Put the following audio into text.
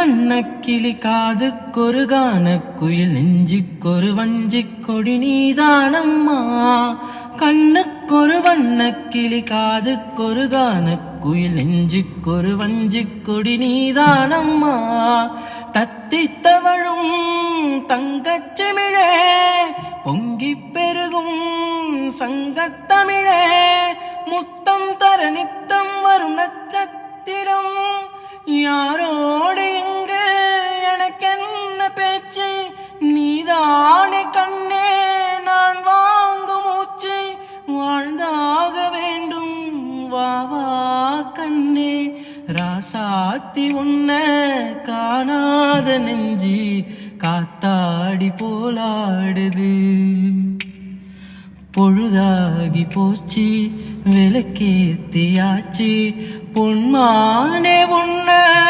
வண்ணக்கிளி காதுக்கொரு கானக்குயில் நெஞ்சுக்கொரு வஞ்சிக் கொடி நீதானம்மா. கண்ணுக்கொரு வண்ணக்கிளி காதுக்கொரு கானக்குயில் நெஞ்சுக்கொரு வஞ்சிக் கொடி நீதானம்மா. தத்தித் தவழும் தங்கச்சிமிழே பொங்கிப் பெருகும் சங்கத்தமிழே முத்தம் தர நித்தம் வரும் நட்சத்திரம் யாரோடு இங்கு எனக்கென்ன பேச்சு நீதானே கண்ணே நான் வாங்கும் மூச்சு வாழ்ந்தாக வேண்டும் வாவா கண்ணே ராசாத்தி உன்ன காணாத நெஞ்சி காத்தாடி போலாடுது. பொழுதாகி போச்சு விளக்கேத்தியாச்சு பொன்மானே உன்ன